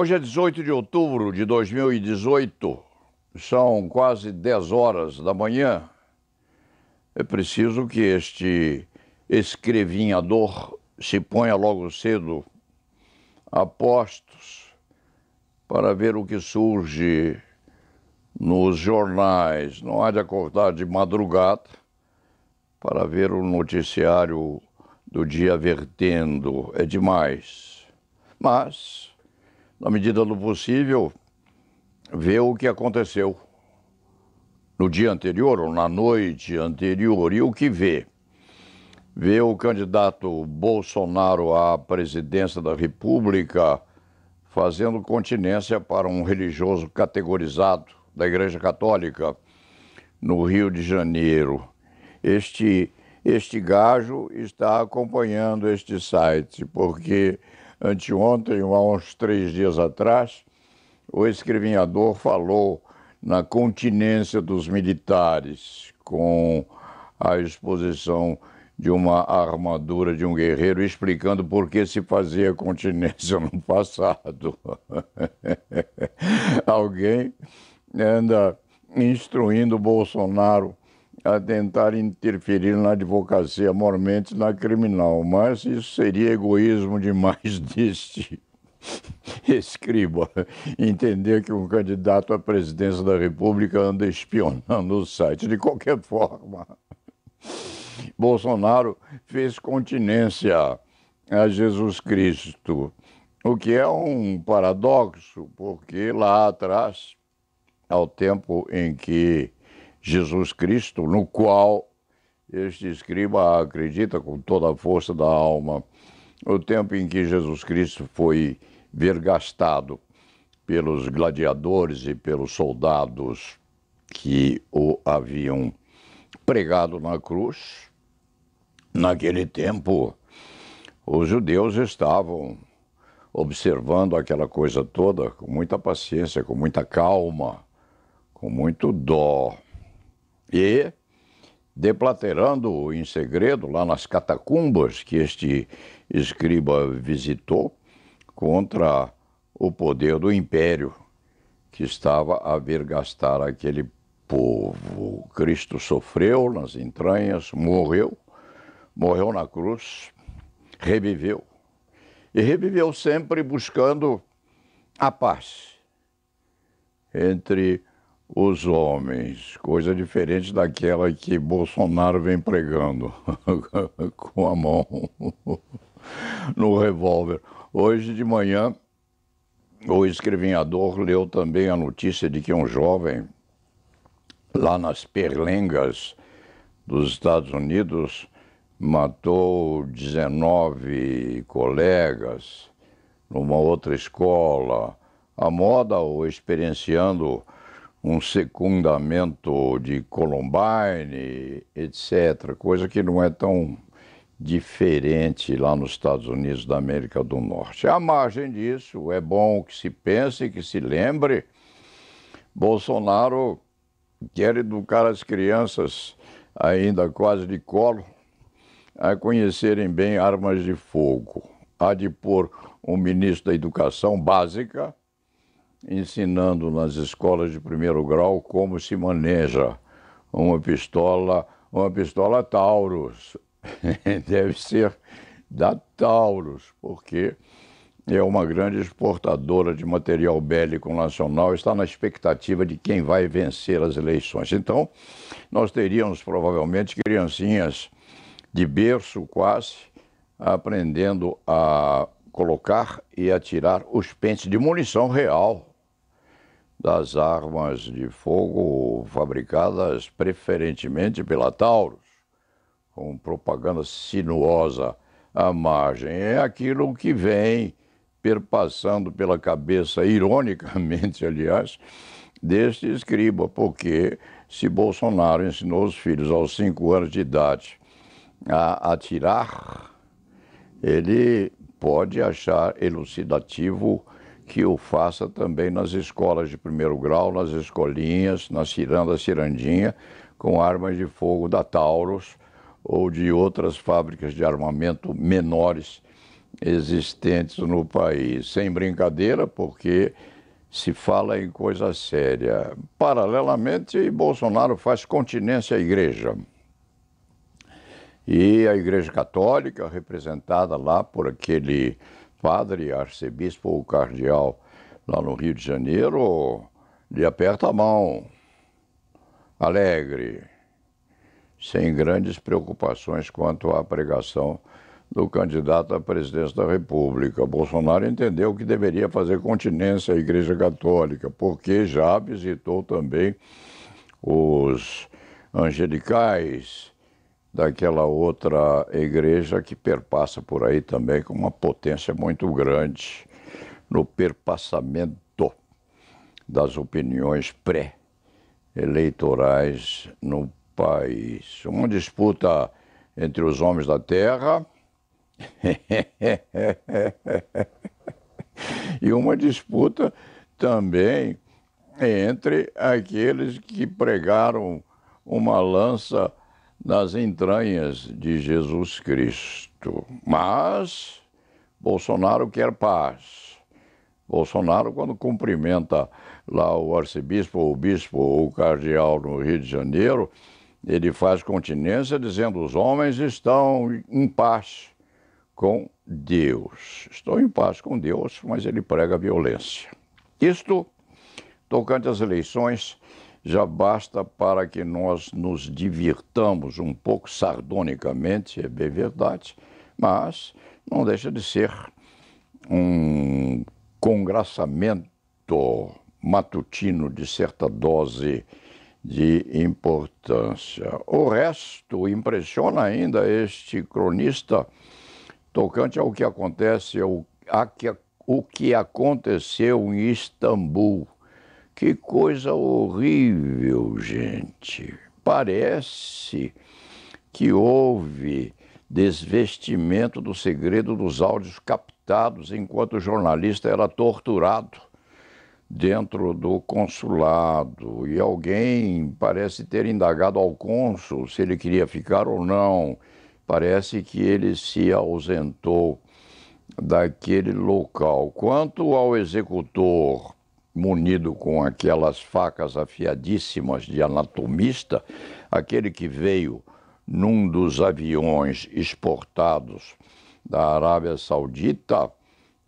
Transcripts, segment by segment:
Hoje é 18 de outubro de 2018, são quase 10 horas da manhã. É preciso que este escrevinhador se ponha logo cedo a postos para ver o que surge nos jornais. Não há de acordar de madrugada para ver o noticiário do dia vertendo. É demais. Mas, na medida do possível, ver o que aconteceu no dia anterior ou na noite anterior. E o que vê? Vê o candidato Bolsonaro à presidência da República fazendo continência para um religioso categorizado da Igreja Católica no Rio de Janeiro. Este gajo está acompanhando este site, porque anteontem, há uns 3 dias atrás, o escrevinhador falou na continência dos militares, com a exposição de uma armadura de um guerreiro, explicando por que se fazia continência no passado. Alguém anda instruindo o Bolsonaro a tentar interferir na advocacia, mormente na criminal, mas isso seria egoísmo demais deste escriba entender que um candidato à presidência da República anda espionando o site. De qualquer forma, Bolsonaro fez continência a Jesus Cristo, o que é um paradoxo, porque lá atrás, ao tempo em que Jesus Cristo, no qual este escriba acredita com toda a força da alma, o tempo em que Jesus Cristo foi vergastado pelos gladiadores e pelos soldados que o haviam pregado na cruz, naquele tempo os judeus estavam observando aquela coisa toda com muita paciência, com muita calma, com muito dó. E deplaterando em segredo lá nas catacumbas que este escriba visitou contra o poder do império que estava a vergastar aquele povo. Cristo sofreu nas entranhas, morreu na cruz, reviveu. E reviveu sempre buscando a paz entre os homens, coisa diferente daquela que Bolsonaro vem pregando com a mão no revólver. Hoje de manhã, o escrevinhador leu também a notícia de que um jovem, lá nas Berlengas dos Estados Unidos, matou 19 colegas numa outra escola, a moda ou experienciando um secundamento de Columbine, etc., coisa que não é tão diferente lá nos Estados Unidos da América do Norte. À margem disso, é bom que se pense, que se lembre, Bolsonaro quer educar as crianças, ainda quase de colo, a conhecerem bem armas de fogo. Há de pôr um ministro da Educação Básica ensinando nas escolas de primeiro grau como se maneja uma pistola Taurus. Deve ser da Taurus, porque é uma grande exportadora de material bélico nacional, está na expectativa de quem vai vencer as eleições. Então, nós teríamos provavelmente criancinhas de berço quase, aprendendo a colocar e atirar os pentes de munição real das armas de fogo fabricadas preferentemente pela Taurus, com propaganda sinuosa à margem. É aquilo que vem perpassando pela cabeça, ironicamente, aliás, deste escriba, porque se Bolsonaro ensinou os filhos aos 5 anos de idade a atirar, ele pode achar elucidativo que o faça também nas escolas de primeiro grau, nas escolinhas, na ciranda, cirandinha, com armas de fogo da Taurus ou de outras fábricas de armamento menores existentes no país. Sem brincadeira, porque se fala em coisa séria. Paralelamente, Bolsonaro faz continência à igreja. E a Igreja Católica, representada lá por aquele padre, arcebispo ou cardeal lá no Rio de Janeiro, lhe aperta a mão, alegre, sem grandes preocupações quanto à pregação do candidato à presidência da República. Bolsonaro entendeu que deveria fazer continência à Igreja Católica, porque já visitou também os angelicais daquela outra igreja que perpassa por aí também com uma potência muito grande no perpassamento das opiniões pré-eleitorais no país. Uma disputa entre os homens da terra e uma disputa também entre aqueles que pregaram uma lança nas entranhas de Jesus Cristo. Mas Bolsonaro quer paz. Bolsonaro, quando cumprimenta lá o arcebispo, ou o bispo, ou o cardeal no Rio de Janeiro, ele faz continência dizendo: os homens estão em paz com Deus. Estão em paz com Deus, mas ele prega a violência. Isto, tocante às eleições, já basta para que nós nos divirtamos um pouco sardonicamente, é bem verdade, mas não deixa de ser um congraçamento matutino de certa dose de importância. O resto impressiona ainda este cronista tocante ao que acontece, o que aconteceu em Istambul. Que coisa horrível, gente. Parece que houve desvestimento do segredo dos áudios captados enquanto o jornalista era torturado dentro do consulado. E alguém parece ter indagado ao cônsul se ele queria ficar ou não. Parece que ele se ausentou daquele local. Quanto ao executor, munido com aquelas facas afiadíssimas de anatomista, aquele que veio num dos aviões exportados da Arábia Saudita,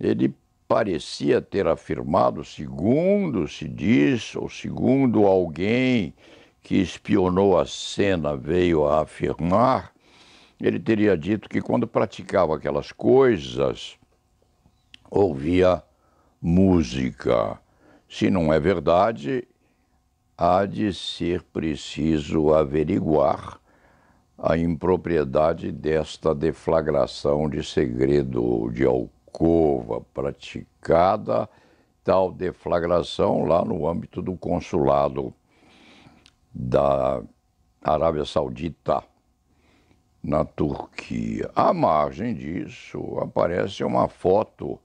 ele parecia ter afirmado, segundo se diz, ou segundo alguém que espionou a cena veio a afirmar, ele teria dito que quando praticava aquelas coisas, ouvia música. Se não é verdade, há de ser preciso averiguar a impropriedade desta deflagração de segredo de alcova praticada, tal deflagração lá no âmbito do consulado da Arábia Saudita na Turquia. À margem disso, aparece uma foto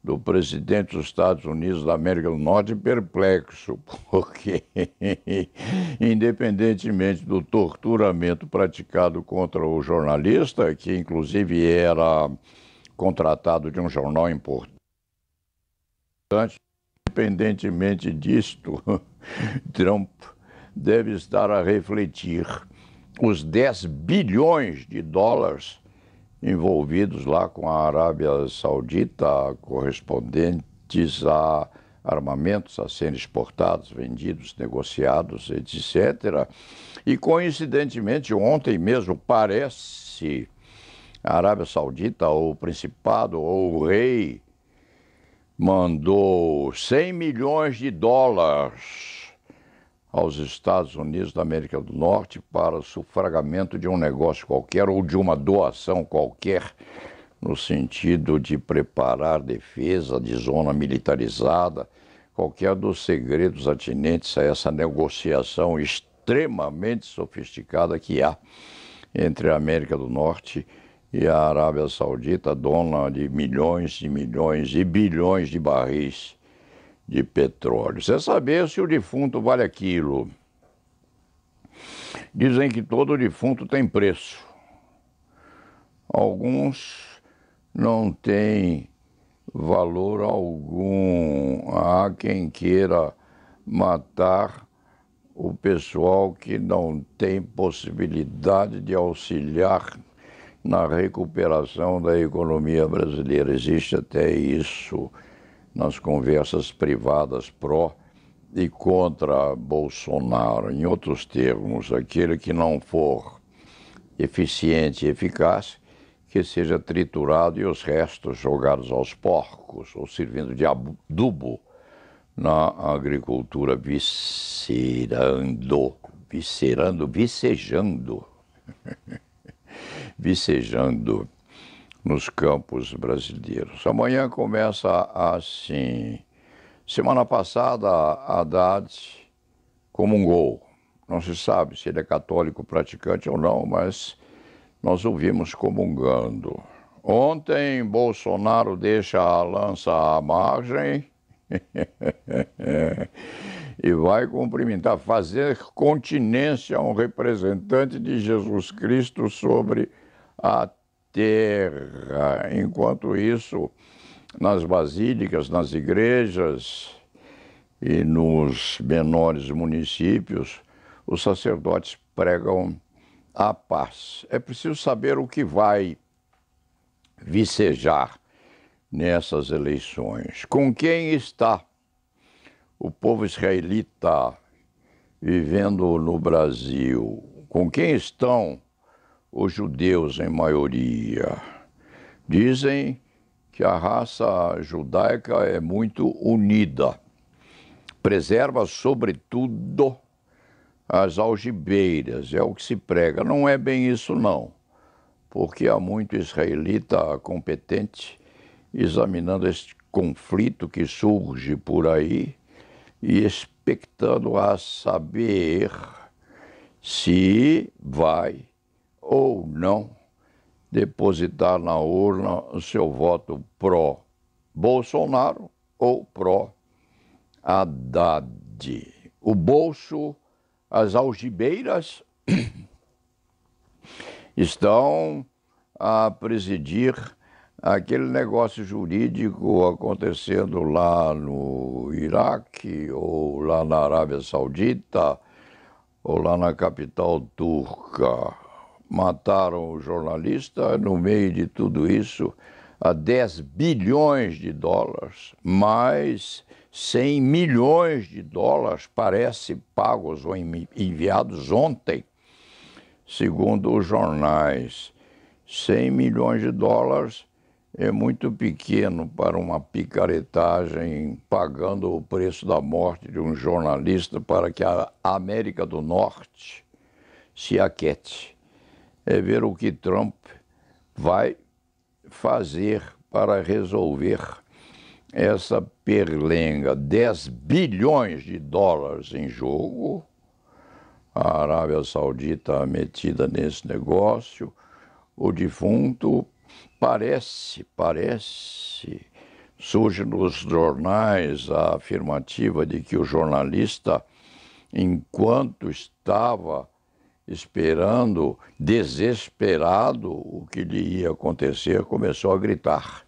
do presidente dos Estados Unidos da América do Norte perplexo, porque, independentemente do torturamento praticado contra o jornalista, que inclusive era contratado de um jornal importante, independentemente disto, Trump deve estar a refletir os 10 bilhões de dólares envolvidos lá com a Arábia Saudita, correspondentes a armamentos a serem exportados, vendidos, negociados, etc. E, coincidentemente, ontem mesmo, parece, a Arábia Saudita, ou o Principado, ou o rei, mandou 100 milhões de dólares aos Estados Unidos da América do Norte para o sufragamento de um negócio qualquer ou de uma doação qualquer, no sentido de preparar defesa de zona militarizada, qualquer dos segredos atinentes a essa negociação extremamente sofisticada que há entre a América do Norte e a Arábia Saudita, dona de milhões e milhões e bilhões de barris de petróleo. Você saber se o defunto vale aquilo. Dizem que todo defunto tem preço. Alguns não tem valor algum. Há quem queira matar o pessoal que não tem possibilidade de auxiliar na recuperação da economia brasileira. Existe até isso nas conversas privadas pró e contra Bolsonaro. Em outros termos, aquele que não for eficiente e eficaz, que seja triturado e os restos jogados aos porcos ou servindo de adubo na agricultura vicejando nos campos brasileiros. Amanhã começa assim. Semana passada, Haddad comungou. Não se sabe se ele é católico praticante ou não, mas nós o vimos comungando. Ontem, Bolsonaro deixa a lança à margem e vai cumprimentar, fazer continência a um representante de Jesus Cristo sobre a terra. Enquanto isso, nas basílicas, nas igrejas e nos menores municípios, os sacerdotes pregam a paz. É preciso saber o que vai vicejar nessas eleições. Com quem está o povo israelita vivendo no Brasil? Com quem estão os judeus em maioria? Dizem que a raça judaica é muito unida, preserva sobretudo as algibeiras, é o que se prega. Não é bem isso não, porque há muito israelita competente examinando este conflito que surge por aí e expectando a saber se vai ou não depositar na urna o seu voto pró-Bolsonaro ou pró-Haddad. O bolso, as algibeiras estão a presidir aquele negócio jurídico acontecendo lá no Iraque, ou lá na Arábia Saudita, ou lá na capital turca. Mataram o jornalista no meio de tudo isso, a 10 bilhões de dólares, mais 100 milhões de dólares, parece, pagos ou enviados ontem, segundo os jornais. 100 milhões de dólares é muito pequeno para uma picaretagem, pagando o preço da morte de um jornalista para que a América do Norte se aquete. É ver o que Trump vai fazer para resolver essa perlenga. 10 bilhões de dólares em jogo, a Arábia Saudita metida nesse negócio, o defunto parece, surge nos jornais a afirmativa de que o jornalista, enquanto estava esperando, desesperado, o que lhe ia acontecer, começou a gritar.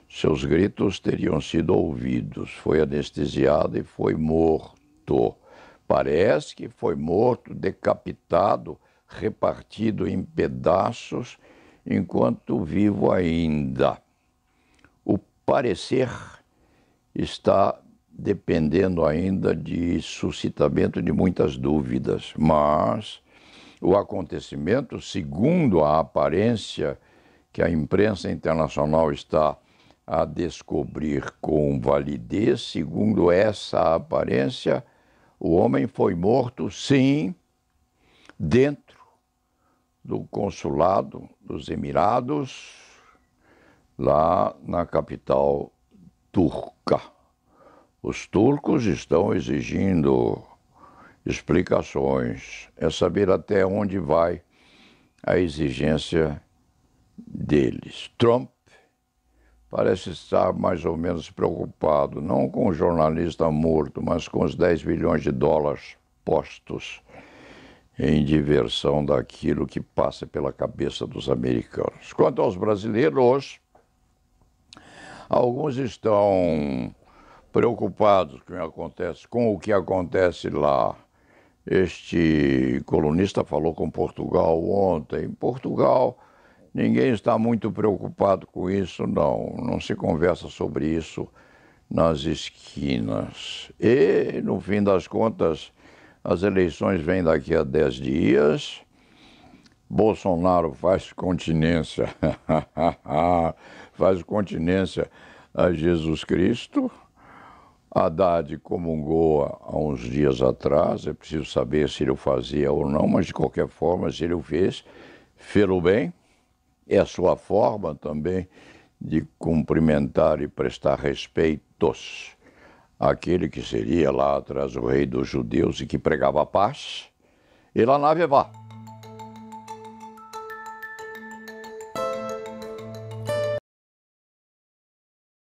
Seus gritos teriam sido ouvidos, foi anestesiado e foi morto. Parece que foi morto, decapitado, repartido em pedaços, enquanto vivo ainda. O parecer está dependendo ainda de suscitamento de muitas dúvidas, mas o acontecimento, segundo a aparência que a imprensa internacional está a descobrir com validez, segundo essa aparência, o homem foi morto, sim, dentro do consulado dos Emirados, lá na capital turca. Os turcos estão exigindo explicações, é saber até onde vai a exigência deles. Trump parece estar mais ou menos preocupado, não com o jornalista morto, mas com os 10 bilhões de dólares postos em diversão daquilo que passa pela cabeça dos americanos. Quanto aos brasileiros, Alguns estão preocupados com o que acontece lá. Este colunista falou com Portugal ontem. Em Portugal, ninguém está muito preocupado com isso, não. Não se conversa sobre isso nas esquinas. E, no fim das contas, as eleições vêm daqui a 10 dias. Bolsonaro faz continência, faz continência a Jesus Cristo. Haddad comungou há uns dias atrás, é preciso saber se ele o fazia ou não, mas de qualquer forma, se ele o fez, fez-o bem. É a sua forma também de cumprimentar e prestar respeitos àquele que seria lá atrás o rei dos judeus e que pregava a paz. E lá na Vevá.